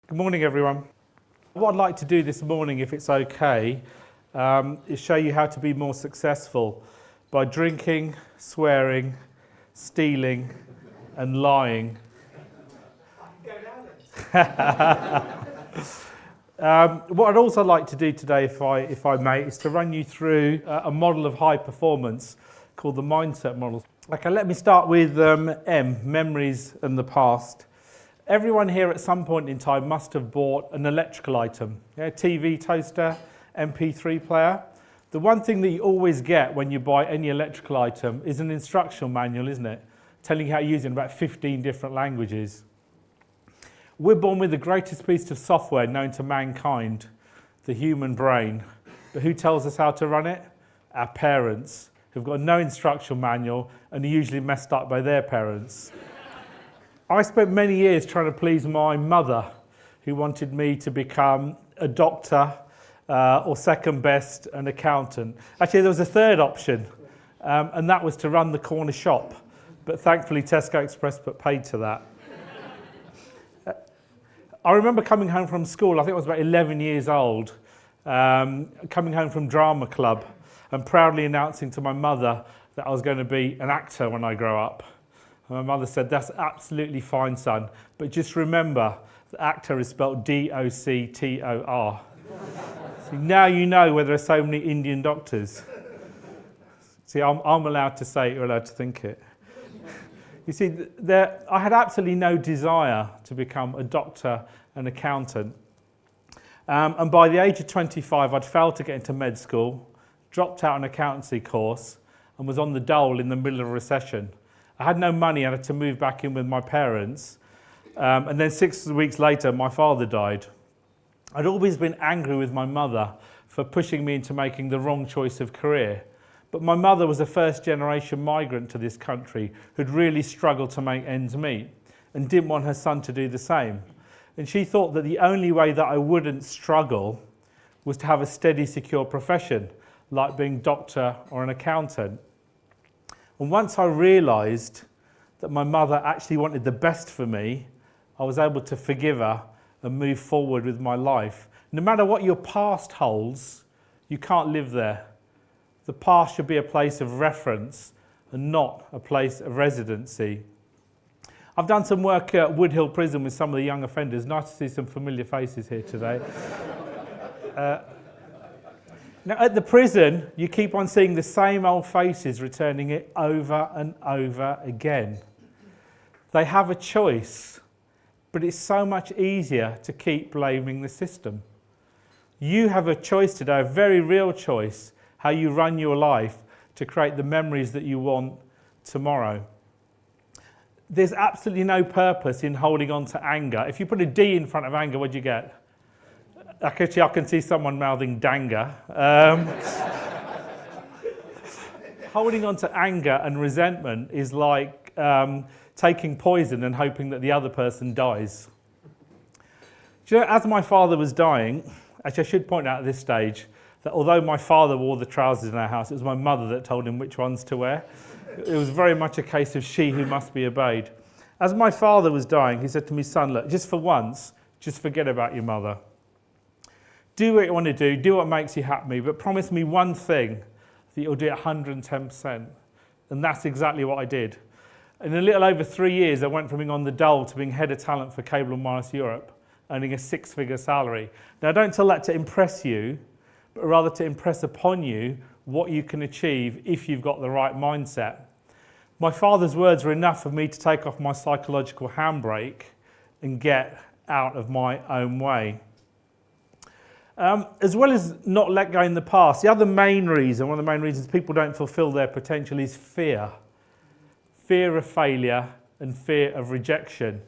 Good morning, everyone. What I'd like to do this morning, if it's okay, is show you how to be more successful by drinking, swearing, stealing, and lying. What I'd also like to do today, if I may, is to run you through a model of high performance called the mindset model. Okay, let me start with M, memories and the past. Everyone here at some point in time must have bought an electrical item, TV, toaster, MP3 player. The one thing that you always get when you buy any electrical item is an instructional manual, isn't it? Telling you how to use it in about 15 different languages. We're born with the greatest piece of software known to mankind, the human brain. But who tells us how to run it? Our parents, who've got no instructional manual and are usually messed up by their parents. I spent many years trying to please my mother, who wanted me to become a doctor, or second best, an accountant. Actually, there was a third option, and that was to run the corner shop. But thankfully, Tesco Express put paid to that. I remember coming home from school, I think I was about 11 years old, coming home from drama club and proudly announcing to my mother that I was going to be an actor when I grow up. And my mother said, "That's absolutely fine, son, but just remember, the actor is spelled D-O-C-T-O-R. See, now you know where there are so many Indian doctors. See, I'm allowed to say it, you're allowed to think it. You see, I had absolutely no desire to become a doctor, an accountant. And by the age of 25, I'd failed to get into med school, dropped out an accountancy course, and was on the dole in the middle of a recession. I had no money, I had to move back in with my parents. And then 6 weeks later, my father died. I'd always been angry with my mother for pushing me into making the wrong choice of career. But my mother was a first-generation migrant to this country who'd really struggled to make ends meet and didn't want her son to do the same. And she thought that the only way that I wouldn't struggle was to have a steady, secure profession, like being a doctor or an accountant. And once I realised that my mother actually wanted the best for me, I was able to forgive her and move forward with my life. No matter what your past holds, you can't live there. The past should be a place of reference and not a place of residency. I've done some work at Woodhill Prison with some of the young offenders. Nice to see some familiar faces here today. Now, at the prison, you keep on seeing the same old faces returning it over and over again. They have a choice, but it's so much easier to keep blaming the system. You have a choice today, a very real choice, how you run your life to create the memories that you want tomorrow. There's absolutely no purpose in holding on to anger. If you put a D in front of anger, what do you get? Actually, I can see someone mouthing danga. Holding on to anger and resentment is like taking poison and hoping that the other person dies. Do you know, as my father was dying, actually I should point out at this stage that although my father wore the trousers in our house, it was my mother that told him which ones to wear. It was very much a case of she who must be obeyed. As my father was dying, he said to me, "Son, look, just for once, just forget about your mother. Do what you want to do what makes you happy, but promise me one thing, that you'll do it 110%. And that's exactly what I did. In a little over 3 years, I went from being on the dole to being head of talent for Cable and Wireless Europe, earning a 6-figure salary. Now, I don't tell that to impress you, but rather to impress upon you what you can achieve if you've got the right mindset. My father's words were enough for me to take off my psychological handbrake and get out of my own way. As well as not let go in the past, the other main reason, one of the main reasons people don't fulfill their potential is fear. Fear of failure and fear of rejection,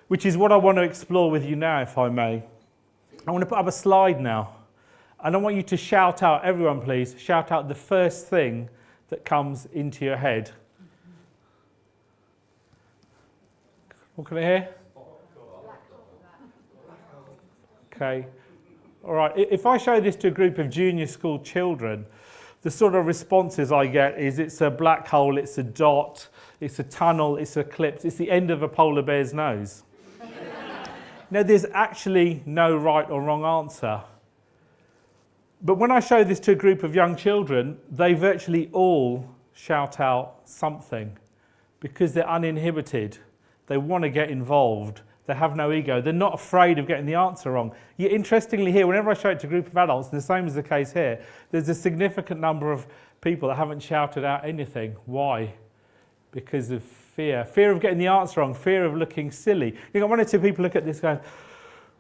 which is what I want to explore with you now, if I may. I want to put up a slide now. And I want you to shout out, everyone please, shout out the first thing that comes into your head. What can I hear? Okay. All right, if I show this to a group of junior school children, the sort of responses I get is it's a black hole, it's a dot, it's a tunnel, it's an eclipse, it's the end of a polar bear's nose. Now, there's actually no right or wrong answer. But when I show this to a group of young children, they virtually all shout out something because they're uninhibited. They want to get involved. They have no ego. They're not afraid of getting the answer wrong. Yet interestingly here, whenever I show it to a group of adults, and the same is the case here, there's a significant number of people that haven't shouted out anything. Why? Because of fear. Fear of getting the answer wrong. Fear of looking silly. You've got one or two people look at this going,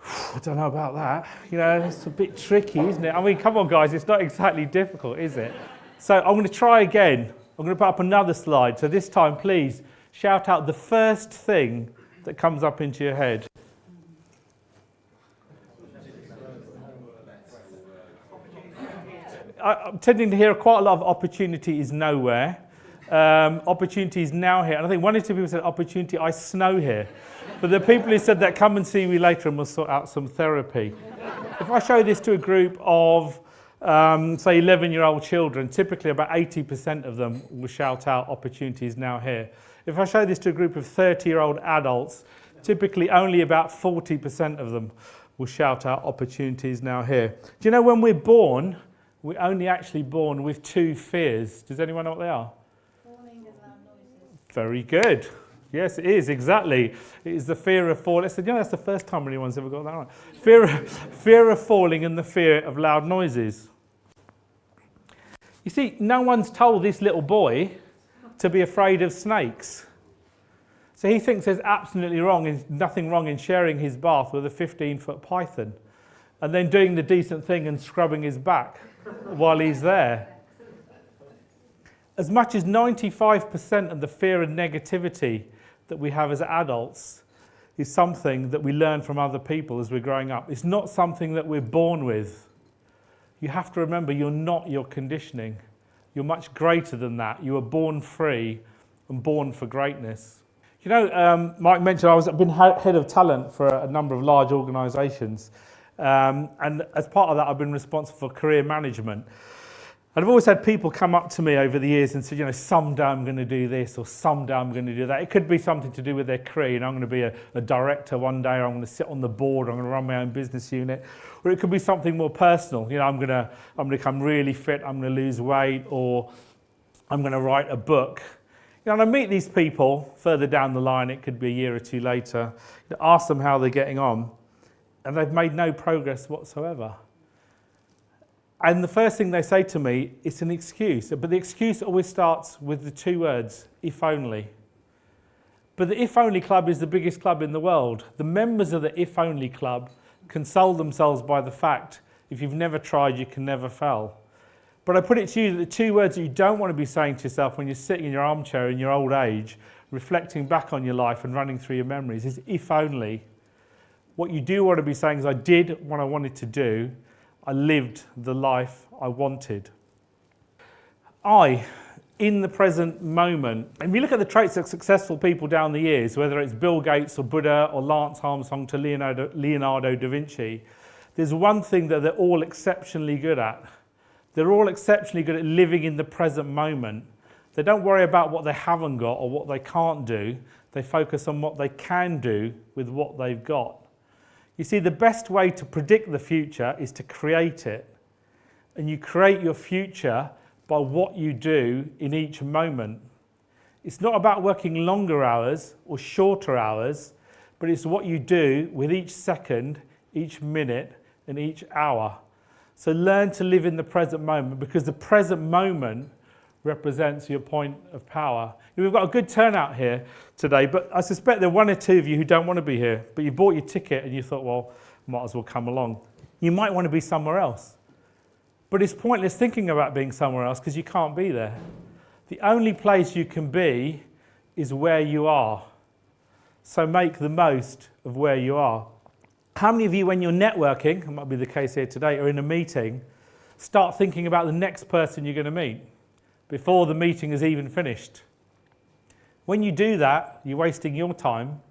I don't know about that. You know, it's a bit tricky, isn't it? I mean, come on, guys, it's not exactly difficult, is it? So I'm going to try again. I'm going to put up another slide. So this time, please, shout out the first thing that comes up into your head. I'm tending to hear quite a lot of opportunity is nowhere. Opportunity is now here. And I think one or two people said, opportunity, I snow here. But the people who said that, come and see me later and we'll sort out some therapy. If I show this to a group of, say, 11-year-old children, typically about 80% of them will shout out opportunities now here. If I show this to a group of 30-year-old adults, typically only about 40% of them will shout out opportunities now here. Do you know when we're born, we're only actually born with two fears? Does anyone know what they are? Falling and loud noises. Very good. Yes, it is, exactly. It is the fear of falling. You know, that's the first time anyone's ever got that right. Fear of falling and the fear of loud noises. You see, no one's told this little boy to be afraid of snakes. So he thinks there's absolutely nothing wrong in sharing his bath with a 15-foot python and then doing the decent thing and scrubbing his back while he's there. As much as 95% of the fear and negativity that we have as adults is something that we learn from other people as we're growing up. It's not something that we're born with. You have to remember, you're not your conditioning. You're much greater than that. You were born free and born for greatness. You know, Mike mentioned I've been head of talent for a number of large organisations. And as part of that, I've been responsible for career management. And I've always had people come up to me over the years and say, you know, someday I'm going to do this or someday I'm going to do that. It could be something to do with their career. You know, I'm going to be a director one day, or I'm going to sit on the board, or I'm going to run my own business unit. Or it could be something more personal. You know, I'm going to become really fit, I'm going to lose weight, or I'm going to write a book. You know, and I meet these people further down the line, it could be a year or two later, ask them how they're getting on, and they've made no progress whatsoever. And the first thing they say to me, it's an excuse. But the excuse always starts with the two words, if only. But the If Only Club is the biggest club in the world. The members of the If Only Club console themselves by the fact, if you've never tried, you can never fail. But I put it to you that the two words that you don't want to be saying to yourself when you're sitting in your armchair in your old age, reflecting back on your life and running through your memories, is if only. What you do want to be saying is, I did what I wanted to do. I lived the life I wanted. In the present moment. And if you look at the traits of successful people down the years, whether it's Bill Gates or Buddha or Lance Armstrong to Leonardo da Vinci, there's one thing that they're all exceptionally good at. They're all exceptionally good at living in the present moment. They don't worry about what they haven't got or what they can't do. They focus on what they can do with what they've got. You see, the best way to predict the future is to create it. And you create your future by what you do in each moment. It's not about working longer hours or shorter hours, but it's what you do with each second, each minute, and each hour. So learn to live in the present moment, because the present moment represents your point of power. We've got a good turnout here today, but I suspect there are one or two of you who don't want to be here, but you bought your ticket and you thought, well, might as well come along. You might want to be somewhere else. But it's pointless thinking about being somewhere else because you can't be there. The only place you can be is where you are. So make the most of where you are. How many of you, when you're networking, it might be the case here today, or in a meeting, start thinking about the next person you're going to meet before the meeting is even finished? When you do that, you're wasting your time,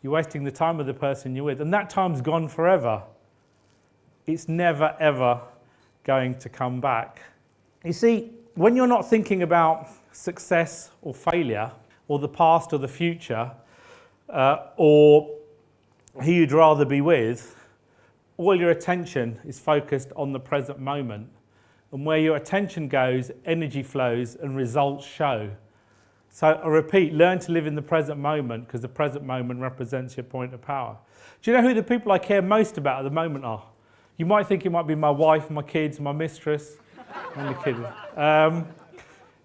you're wasting the time of the person you're with, and that time's gone forever. It's never, ever going to come back. You see, when you're not thinking about success or failure, or the past or the future, or who you'd rather be with, all your attention is focused on the present moment. And where your attention goes, energy flows and results show. So I repeat, learn to live in the present moment, because the present moment represents your point of power. Do you know who the people I care most about at the moment are? You might think it might be my wife, my kids, my mistress. Only kidding.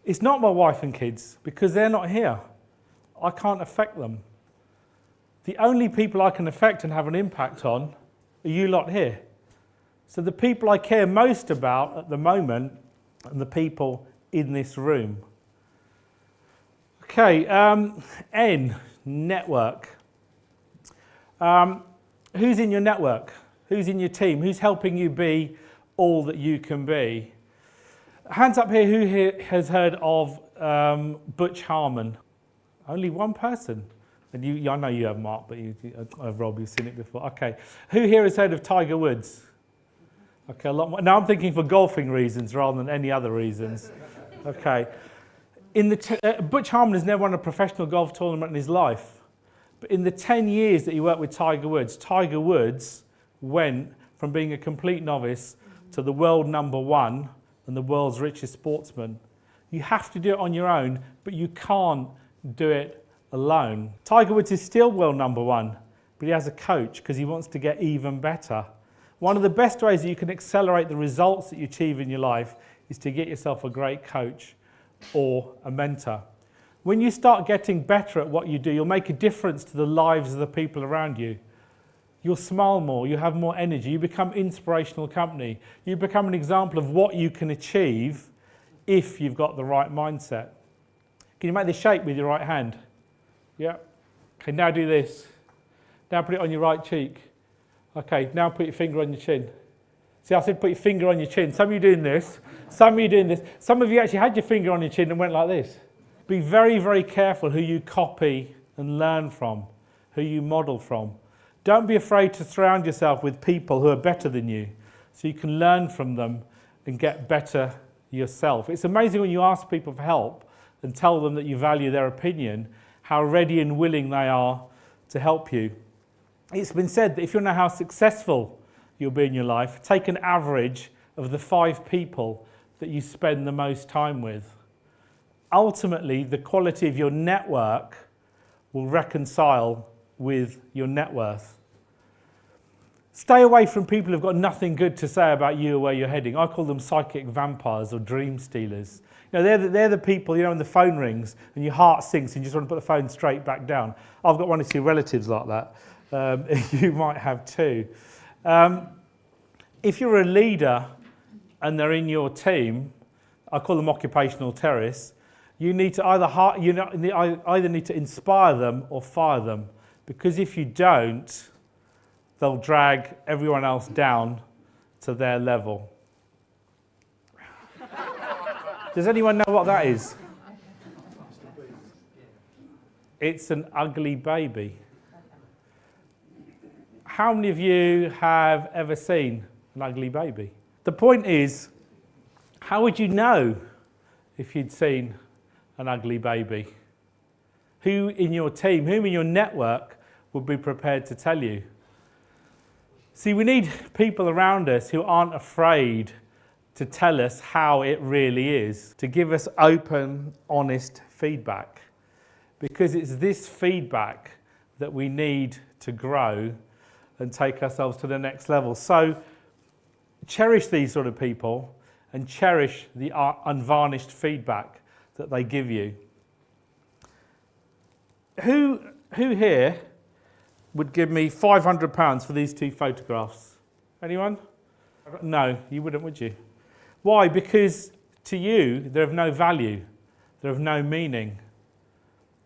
It's not my wife and kids, because they're not here. I can't affect them. The only people I can affect and have an impact on are you lot here. So the people I care most about at the moment are the people in this room. Okay, N, network. Who's in your network? Who's in your team? Who's helping you be all that you can be? Hands up here, who here has heard of Butch Harmon? Only one person. And I know you have, Mark, but Rob, you've seen it before. Okay. Who here has heard of Tiger Woods? Okay, a lot more. Now I'm thinking for golfing reasons rather than any other reasons. Okay. Butch Harmon has never won a professional golf tournament in his life. But in the 10 years that he worked with Tiger Woods went from being a complete novice to the world #1 and the world's richest sportsman. You have to do it on your own, but you can't do it alone. Tiger Woods is still world #1, but he has a coach because he wants to get even better. One of the best ways that you can accelerate the results that you achieve in your life is to get yourself a great coach or a mentor. When you start getting better at what you do, you'll make a difference to the lives of the people around you. You'll smile more, you have more energy, you become inspirational company. You become an example of what you can achieve if you've got the right mindset. Can you make this shape with your right hand? Yeah. Okay, now do this. Now put it on your right cheek. Okay, now put your finger on your chin. See, I said put your finger on your chin. Some of you doing this, some of you doing this. Some of you actually had your finger on your chin and went like this. Be very, very careful who you copy and learn from, who you model from. Don't be afraid to surround yourself with people who are better than you so you can learn from them and get better yourself. It's amazing when you ask people for help and tell them that you value their opinion, how ready and willing they are to help you. It's been said that if you know how successful you'll be in your life, take an average of the 5 people that you spend the most time with. Ultimately, the quality of your network will reconcile with your net worth. Stay away from people who've got nothing good to say about you or where you're heading. I call them psychic vampires or dream stealers. You know, they're the people, you know, when the phone rings and your heart sinks and you just want to put the phone straight back down. I've got one or two relatives like that. You might have too. If you're a leader and they're in your team, I call them occupational terrorists, you need to either need to inspire them or fire them. Because if you don't, they'll drag everyone else down to their level. Does anyone know what that is? It's an ugly baby. How many of you have ever seen an ugly baby? The point is, how would you know if you'd seen an ugly baby? Who in your team, who in your network would be prepared to tell you? See, we need people around us who aren't afraid to tell us how it really is, to give us open, honest feedback. Because it's this feedback that we need to grow and take ourselves to the next level. So cherish these sort of people and cherish the unvarnished feedback that they give you. Who here would give me £500 for these 2 photographs? Anyone? No, you wouldn't, would you? Why? Because to you, they're of no value. They're of no meaning.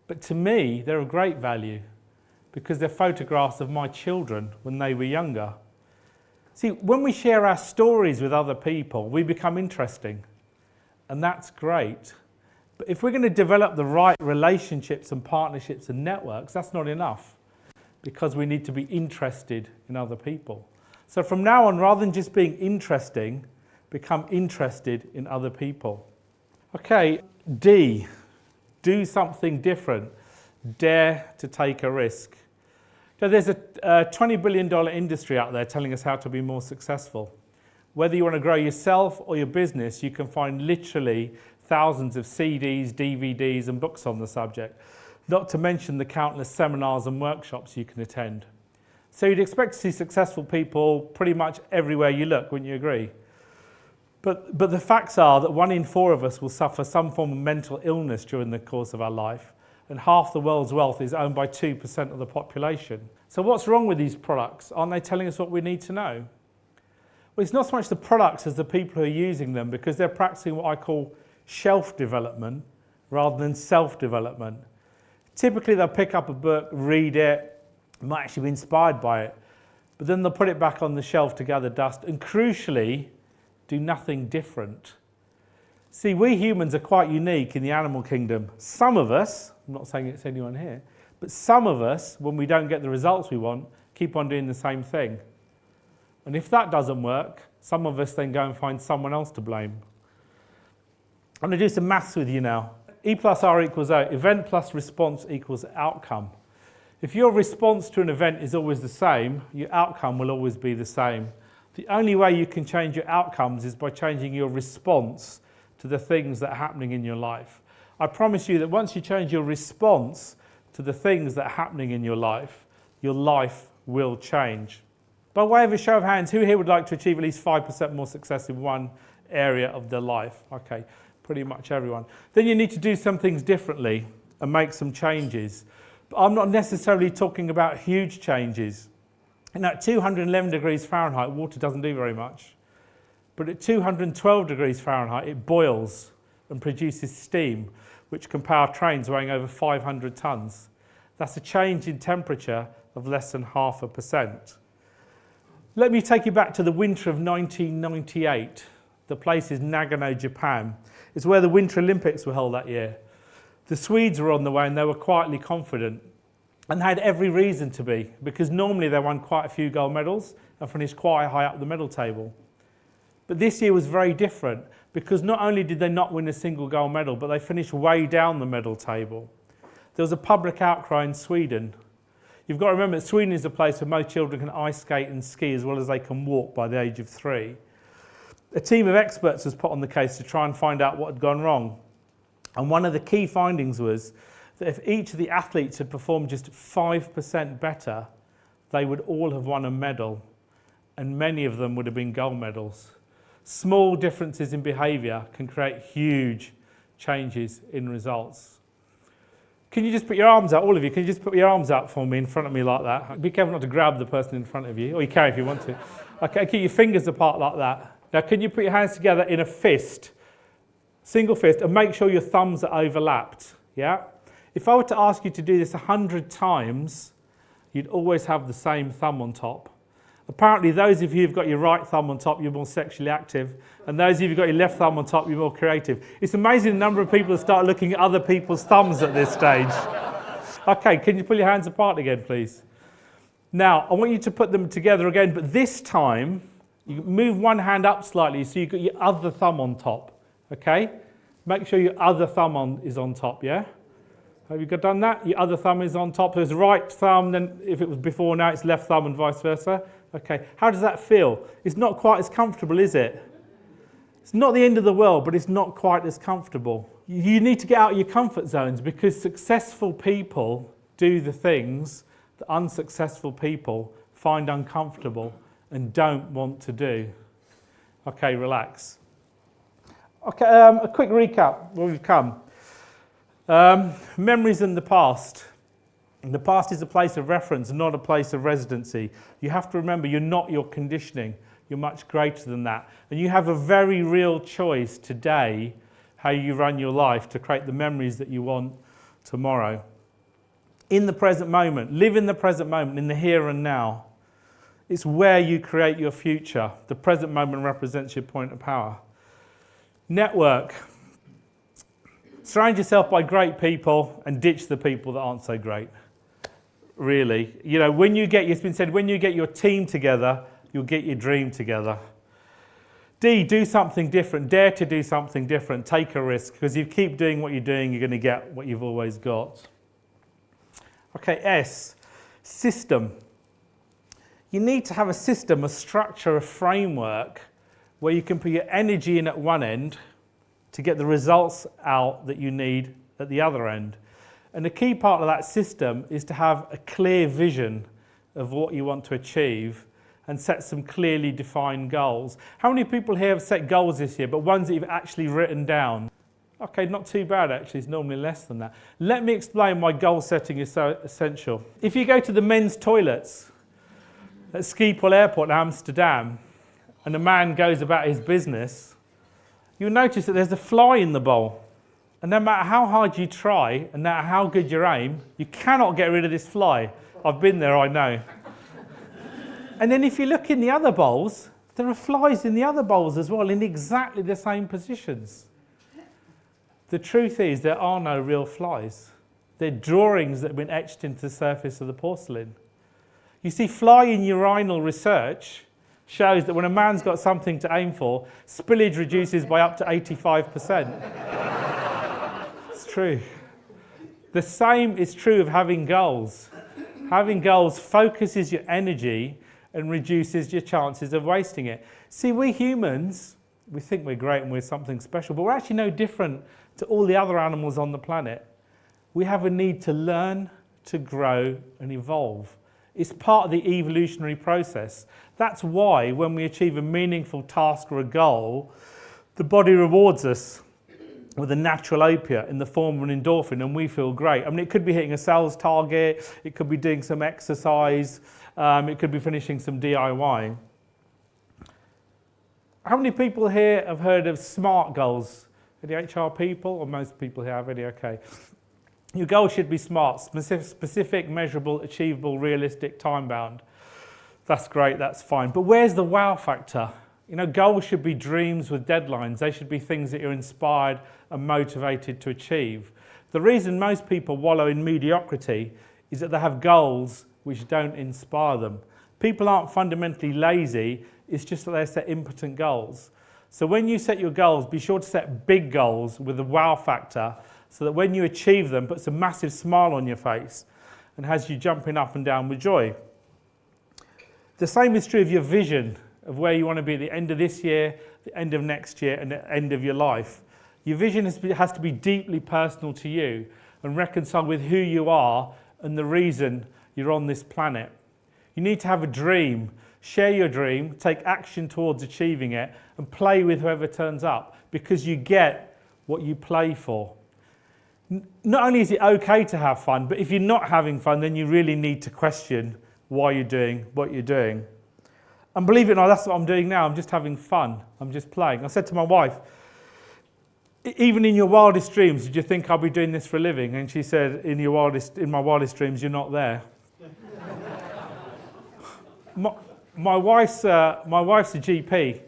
But to me, they're of great value because they're photographs of my children when they were younger. See, when we share our stories with other people, we become interesting. And that's great. But if we're going to develop the right relationships and partnerships and networks, that's not enough. Because we need to be interested in other people. So from now on, rather than just being interesting, become interested in other people. Okay, D, do something different. Dare to take a risk. So there's a $20 billion industry out there telling us how to be more successful. Whether you want to grow yourself or your business, you can find literally thousands of CDs, DVDs and books on the subject, not to mention the countless seminars and workshops you can attend. So you'd expect to see successful people pretty much everywhere you look, wouldn't you agree? But the facts are that 1 in 4 of us will suffer some form of mental illness during the course of our life, and half the world's wealth is owned by 2% of the population. So what's wrong with these products? Aren't they telling us what we need to know? Well, it's not so much the products as the people who are using them, because they're practicing what I call shelf development rather than self-development. Typically they'll pick up a book, read it, might actually be inspired by it, but then they'll put it back on the shelf to gather dust and crucially do nothing different. See, we humans are quite unique in the animal kingdom. Some of us, I'm not saying it's anyone here, but some of us, when we don't get the results we want, keep on doing the same thing. And if that doesn't work, some of us then go and find someone else to blame. I'm going to do some maths with you now. E plus R equals O. Event plus response equals outcome. If your response to an event is always the same, your outcome will always be the same. The only way you can change your outcomes is by changing your response to the things that are happening in your life. I promise you that once you change your response to the things that are happening in your life will change. By way of a show of hands, who here would like to achieve at least 5% more success in one area of their life? Okay, pretty much everyone. Then you need to do some things differently and make some changes. But I'm not necessarily talking about huge changes. And at 211 degrees Fahrenheit, water doesn't do very much. But at 212 degrees Fahrenheit, it boils and produces steam, which can power trains weighing over 500 tons. That's a change in temperature of less than 0.5%. Let me take you back to the winter of 1998. The place is Nagano, Japan. It's where the Winter Olympics were held that year. The Swedes were on the way and they were quietly confident and had every reason to be, because normally they won quite a few gold medals and finished quite high up the medal table. But this year was very different, because not only did they not win a single gold medal, but they finished way down the medal table. There was a public outcry in Sweden. You've got to remember that Sweden is a place where most children can ice skate and ski as well as they can walk by the age of 3. A team of experts was put on the case to try and find out what had gone wrong. And one of the key findings was that if each of the athletes had performed just 5% better, they would all have won a medal, and many of them would have been gold medals. Small differences in behaviour can create huge changes in results. Can you just put your arms out, all of you? Can you just put your arms out for me in front of me like that? Be careful not to grab the person in front of you, or you can if you want to. Okay, keep your fingers apart like that. Now, can you put your hands together in a fist, single fist, and make sure your thumbs are overlapped? Yeah? If I were to ask you to do this 100 times, you'd always have the same thumb on top. Apparently, those of you who've got your right thumb on top, you're more sexually active, and those of you who've got your left thumb on top, you're more creative. It's amazing the number of people that start looking at other people's thumbs at this stage. Okay, can you pull your hands apart again, please? Now, I want you to put them together again, but this time, you move one hand up slightly so you've got your other thumb on top, okay? Make sure your other thumb is on top, yeah? Have you done that? Your other thumb is on top. There's right thumb, then if it was before, now it's left thumb and vice versa. Okay, how does that feel? It's not quite as comfortable, is it? It's not the end of the world, but it's not quite as comfortable. You need to get out of your comfort zones, because successful people do the things that unsuccessful people find uncomfortable and don't want to do. Okay, relax. Okay, a quick recap where we've come. Memories in the past. The past is a place of reference, not a place of residency. You have to remember you're not your conditioning. You're much greater than that. And you have a very real choice today how you run your life to create the memories that you want tomorrow. In the present moment, live in the present moment, in the here and now. It's where you create your future. The present moment represents your point of power. Network. Surround yourself by great people and ditch the people that aren't so great. Really. You know, it's been said, when you get your team together, you'll get your dream together. D, do something different. Dare to do something different. Take a risk, because if you keep doing what you're doing, you're going to get what you've always got. Okay, S. System. You need to have a system, a structure, a framework where you can put your energy in at one end to get the results out that you need at the other end. And the key part of that system is to have a clear vision of what you want to achieve and set some clearly defined goals. How many people here have set goals this year, but ones that you've actually written down? Okay, not too bad actually, it's normally less than that. Let me explain why goal setting is so essential. If you go to the men's toilets at Schiphol Airport in Amsterdam, and a man goes about his business, you'll notice that there's a fly in the bowl. And no matter how hard you try, and no matter how good your aim, you cannot get rid of this fly. I've been there, I know. And then if you look in the other bowls, there are flies in the other bowls as well, in exactly the same positions. The truth is, there are no real flies. They're drawings that have been etched into the surface of the porcelain. You see, fly in urinal research shows that when a man's got something to aim for, spillage reduces by up to 85%. It's true. The same is true of having goals. Having goals focuses your energy and reduces your chances of wasting it. See, we humans, we think we're great and we're something special, but we're actually no different to all the other animals on the planet. We have a need to learn, to grow and evolve. It's part of the evolutionary process. That's why when we achieve a meaningful task or a goal, the body rewards us with a natural opiate in the form of an endorphin, and we feel great. I mean, it could be hitting a sales target, it could be doing some exercise, it could be finishing some DIY. How many people here have heard of SMART goals? Any HR people, or most people here have any? Okay. Your goal should be SMART, specific, measurable, achievable, realistic, time-bound. That's great, that's fine. But where's the wow factor? You know, goals should be dreams with deadlines. They should be things that you're inspired and motivated to achieve. The reason most people wallow in mediocrity is that they have goals which don't inspire them. People aren't fundamentally lazy, it's just that they set impotent goals. So when you set your goals, be sure to set big goals with a wow factor so that when you achieve them, puts a massive smile on your face and has you jumping up and down with joy. The same is true of your vision of where you want to be at the end of this year, the end of next year, and the end of your life. Your vision has to be deeply personal to you and reconcile with who you are and the reason you're on this planet. You need to have a dream. Share your dream, take action towards achieving it, and play with whoever turns up, because you get what you play for. Not only is it okay to have fun, but if you're not having fun, then you really need to question why you're doing what you're doing. And believe it or not, that's what I'm doing now. I'm just having fun. I'm just playing. I said to my wife, even in your wildest dreams, did you think I'll be doing this for a living? And she said, in my wildest dreams, you're not there. My wife's a GP,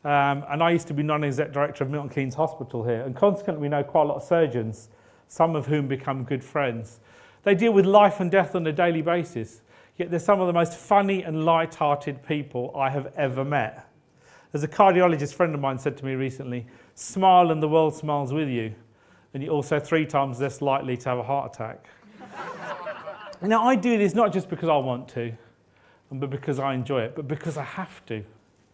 and I used to be non-exec director of Milton Keynes Hospital here, and consequently we know quite a lot of surgeons, some of whom become good friends. They deal with life and death on a daily basis, yet they're some of the most funny and light-hearted people I have ever met. As a cardiologist friend of mine said to me recently, smile and the world smiles with you, and you're also 3 times less likely to have a heart attack. Now I do this not just because I want to, but because I enjoy it, but because I have to.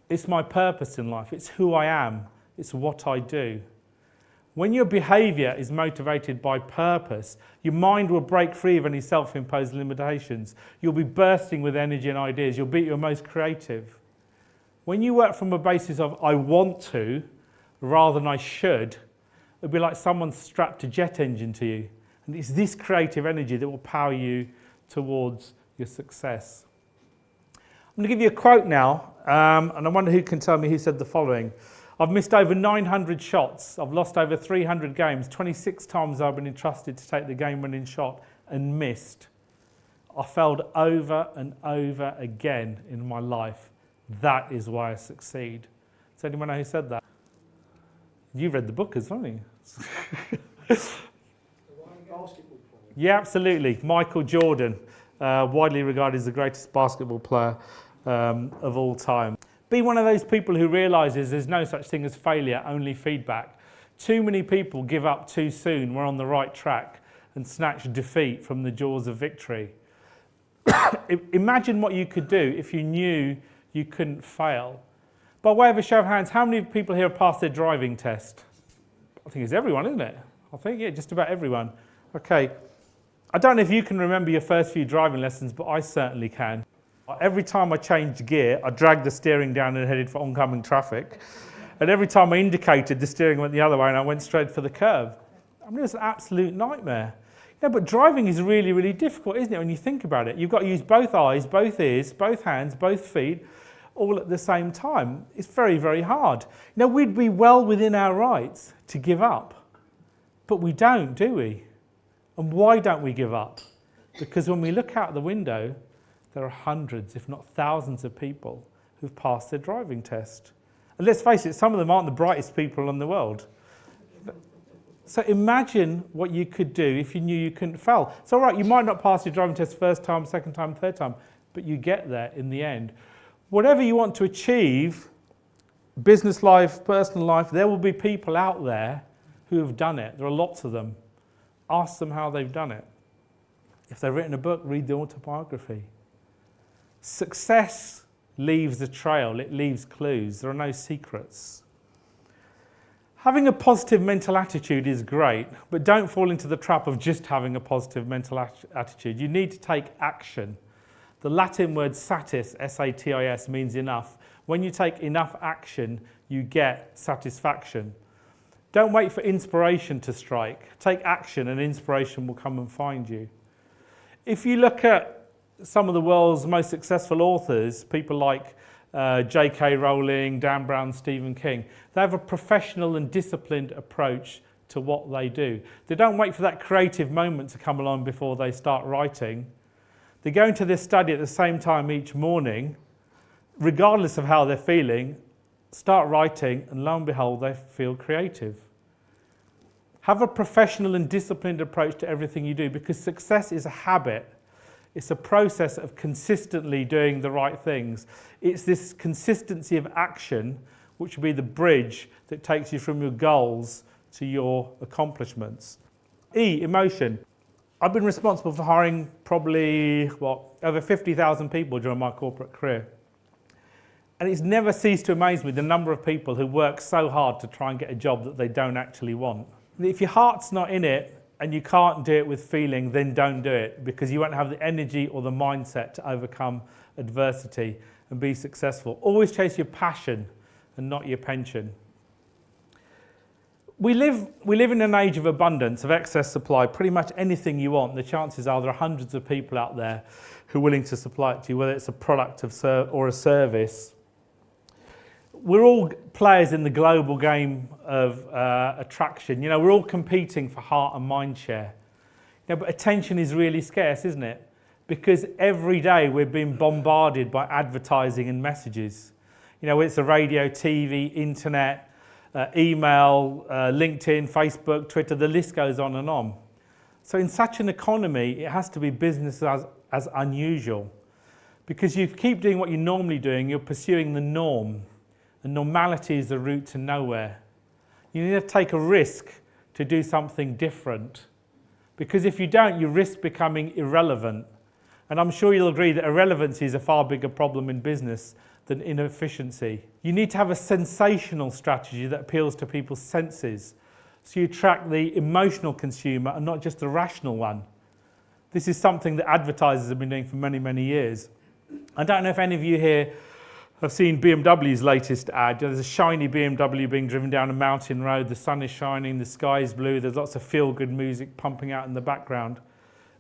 It's my purpose in life. It's who I am. It's what I do. When your behavior is motivated by purpose, your mind will break free of any self-imposed limitations. You'll be bursting with energy and ideas. You'll be your most creative. When you work from a basis of I want to rather than I should, it'll be like someone strapped a jet engine to you. And it's this creative energy that will power you towards your success. I'm going to give you a quote now, and I wonder who can tell me who said the following. I've missed over 900 shots. I've lost over 300 games. 26 times I've been entrusted to take the game-winning shot and missed. I failed over and over again in my life. That is why I succeed. Does anyone know who said that? You've read the book as well, haven't you? Yeah, absolutely. Michael Jordan, widely regarded as the greatest basketball player of all time. Be one of those people who realises there's no such thing as failure, only feedback. Too many people give up too soon, we're on the right track, and snatch defeat from the jaws of victory. Imagine what you could do if you knew you couldn't fail. By way of a show of hands, how many people here have passed their driving test? I think it's everyone, isn't it? I think, yeah, just about everyone. Okay. I don't know if you can remember your first few driving lessons, but I certainly can. Every time I changed gear, I dragged the steering down and headed for oncoming traffic. And every time I indicated, the steering went the other way and I went straight for the curb. I mean, it was an absolute nightmare. Yeah, but driving is really, really difficult, isn't it, when you think about it? You've got to use both eyes, both ears, both hands, both feet, all at the same time. It's very, very hard. You know, we'd be well within our rights to give up, but we don't, do we? And why don't we give up? Because when we look out the window, there are hundreds, if not thousands of people who've passed their driving test. And let's face it, some of them aren't the brightest people in the world. So imagine what you could do if you knew you couldn't fail. It's all right, you might not pass your driving test first time, second time, third time, but you get there in the end. Whatever you want to achieve, business life, personal life, there will be people out there who have done it. There are lots of them. Ask them how they've done it. If they've written a book, read the autobiography. Success leaves a trail, it leaves clues. There are no secrets. Having a positive mental attitude is great, but don't fall into the trap of just having a positive mental attitude. You need to take action. The Latin word satis, S-A-T-I-S, means enough. When you take enough action, you get satisfaction. Don't wait for inspiration to strike. Take action and inspiration will come and find you. If you look at some of the world's most successful authors, people like J.K. Rowling, Dan Brown, Stephen King, they have a professional and disciplined approach to what they do. They don't wait for that creative moment to come along before they start writing. They go into their study at the same time each morning, regardless of how they're feeling, start writing, and lo and behold, they feel creative. Have a professional and disciplined approach to everything you do, because success is a habit. It's a process of consistently doing the right things. It's this consistency of action which will be the bridge that takes you from your goals to your accomplishments. E, emotion. I've been responsible for hiring probably, over 50,000 people during my corporate career. And it's never ceased to amaze me the number of people who work so hard to try and get a job that they don't actually want. If your heart's not in it, and you can't do it with feeling, then don't do it, because you won't have the energy or the mindset to overcome adversity and be successful. Always chase your passion and not your pension. We live in an age of abundance, of excess supply. Pretty much anything you want, the chances are there are hundreds of people out there who are willing to supply it to you, whether it's a product or a service. We're all players in the global game of attraction. You know, we're all competing for heart and mind share. You know, but attention is really scarce, isn't it? Because every day we're being bombarded by advertising and messages. You know, it's the radio, TV, internet, email, LinkedIn, Facebook, Twitter, the list goes on and on. So in such an economy, it has to be business as unusual. Because you keep doing what you're normally doing, you're pursuing the norm. And normality is the route to nowhere. You need to take a risk to do something different. Because if you don't, you risk becoming irrelevant. And I'm sure you'll agree that irrelevancy is a far bigger problem in business than inefficiency. You need to have a sensational strategy that appeals to people's senses. So you attract the emotional consumer and not just the rational one. This is something that advertisers have been doing for many, many years. I don't know if any of you here I've seen BMW's latest ad. There's a shiny BMW being driven down a mountain road. The sun is shining, the sky is blue. There's lots of feel-good music pumping out in the background.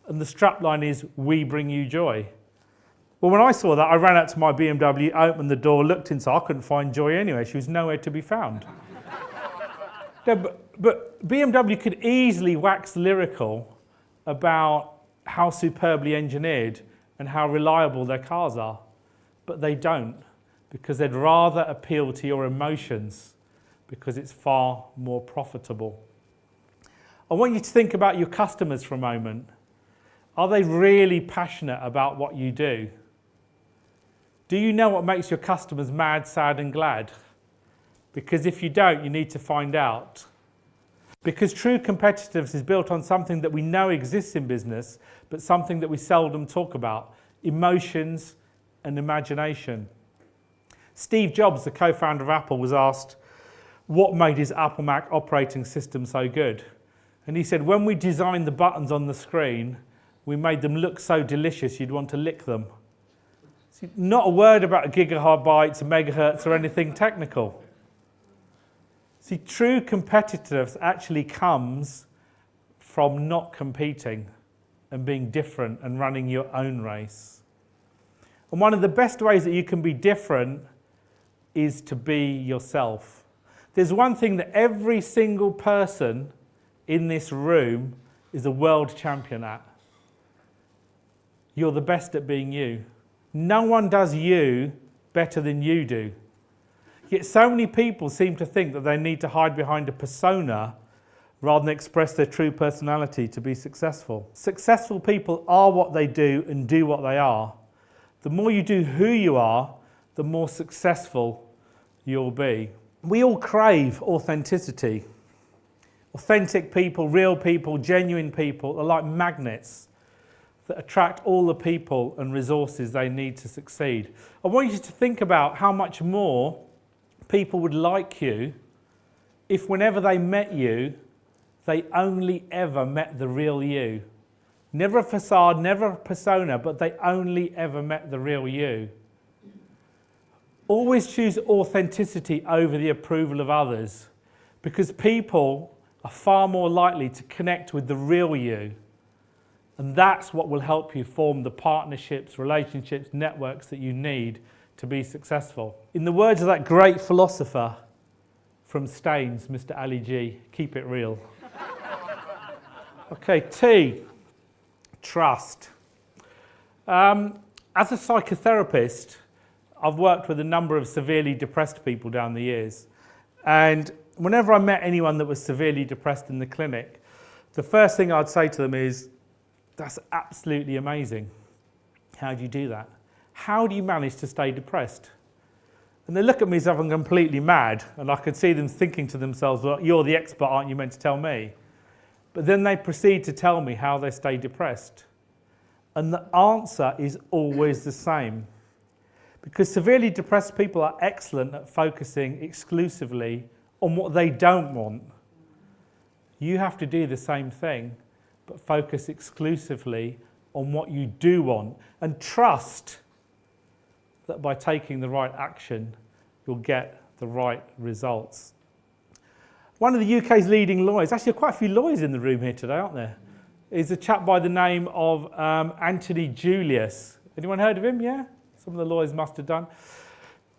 And the strapline is, "We bring you joy." Well, when I saw that, I ran out to my BMW, opened the door, looked inside. I couldn't find Joy anywhere. She was nowhere to be found. But BMW could easily wax lyrical about how superbly engineered and how reliable their cars are. But they don't. Because they'd rather appeal to your emotions because it's far more profitable. I want you to think about your customers for a moment. Are they really passionate about what you do? Do you know what makes your customers mad, sad, and glad? Because if you don't, you need to find out. Because true competitiveness is built on something that we know exists in business, but something that we seldom talk about. emotions, and imagination. Steve Jobs, the co-founder of Apple, was asked what made his Apple Mac operating system so good. And he said, when we designed the buttons on the screen, we made them look so delicious you'd want to lick them. See, not a word about gigabytes, megahertz, or anything technical. See, true competitiveness actually comes from not competing and being different and running your own race. And one of the best ways that you can be different is to be yourself. There's one thing that every single person in this room is a world champion at. You're the best at being you. No one does you better than you do. Yet so many people seem to think that they need to hide behind a persona rather than express their true personality to be successful. Successful people are what they do and do what they are. The more you do who you are, the more successful you'll be. We all crave authenticity. Authentic people, real people, genuine people are like magnets that attract all the people and resources they need to succeed. I want you to think about how much more people would like you if whenever they met you, they only ever met the real you. Never a facade, never a persona, but they only ever met the real you. Always choose authenticity over the approval of others, because people are far more likely to connect with the real you. And that's what will help you form the partnerships, relationships, networks that you need to be successful. In the words of that great philosopher from Staines, Mr. Ali G, keep it real. Okay, T, trust. As a psychotherapist, I've worked with a number of severely depressed people down the years. And whenever I met anyone that was severely depressed in the clinic, the first thing I'd say to them is, that's absolutely amazing. How do you do that? How do you manage to stay depressed? And they look at me as if I'm completely mad, and I could see them thinking to themselves, well, you're the expert, aren't you meant to tell me? But then they proceed to tell me how they stay depressed. And the answer is always the same. Because severely depressed people are excellent at focusing exclusively on what they don't want. You have to do the same thing, but focus exclusively on what you do want, and trust that by taking the right action, you'll get the right results. One of the UK's leading lawyers, actually quite a few lawyers in the room here today, aren't there, is a chap by the name of Anthony Julius. Anyone heard of him? Yeah? Some of the lawyers must have done.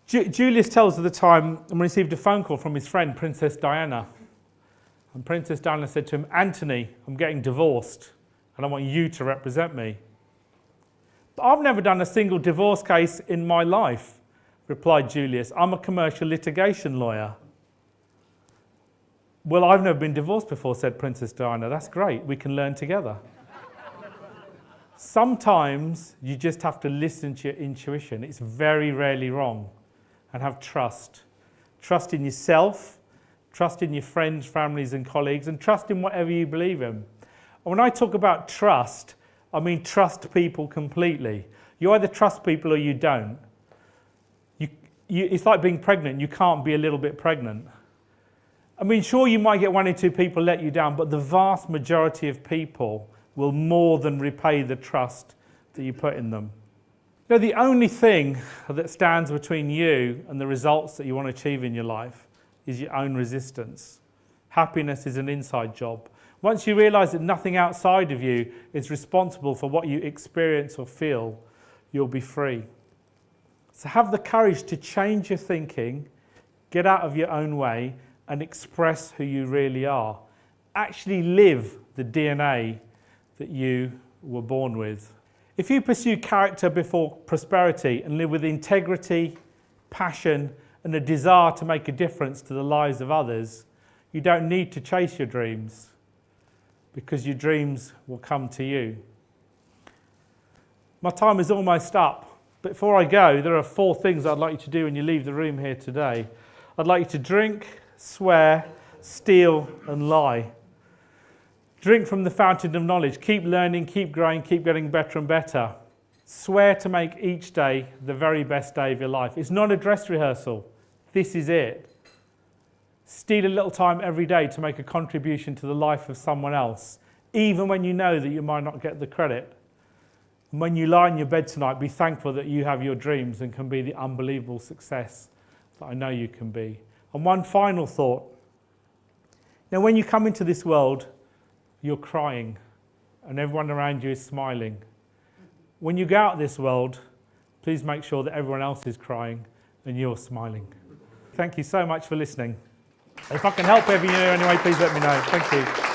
Julius tells of the time when he received a phone call from his friend, Princess Diana. And Princess Diana said to him, Anthony, I'm getting divorced and I want you to represent me. But I've never done a single divorce case in my life, replied Julius. I'm a commercial litigation lawyer. Well, I've never been divorced before, said Princess Diana. That's great, we can learn together. Sometimes you just have to listen to your intuition. It's very rarely wrong. And have trust. Trust in yourself, trust in your friends, families and colleagues, and trust in whatever you believe in. And when I talk about trust, I mean trust people completely. You either trust people or you don't. It's like being pregnant. You can't be a little bit pregnant. I mean, sure, you might get one or two people let you down, but the vast majority of people will more than repay the trust that you put in them. You know, the only thing that stands between you and the results that you want to achieve in your life is your own resistance. Happiness is an inside job. Once you realize that nothing outside of you is responsible for what you experience or feel, you'll be free. So have the courage to change your thinking, get out of your own way, and express who you really are. Actually live the DNA that you were born with. If you pursue character before prosperity and live with integrity, passion, and a desire to make a difference to the lives of others, you don't need to chase your dreams, because your dreams will come to you. My time is almost up. But before I go, there are 4 things I'd like you to do when you leave the room here today. I'd like you to drink, swear, steal, and lie. Drink from the fountain of knowledge. Keep learning, keep growing, keep getting better and better. Swear to make each day the very best day of your life. It's not a dress rehearsal. This is it. Steal a little time every day to make a contribution to the life of someone else, even when you know that you might not get the credit. And when you lie in your bed tonight, be thankful that you have your dreams and can be the unbelievable success that I know you can be. And one final thought. Now, when you come into this world, you're crying and everyone around you is smiling. When you go out of this world, please make sure that everyone else is crying and you're smiling. Thank you so much for listening. If I can help ever in any way, please let me know. Thank you.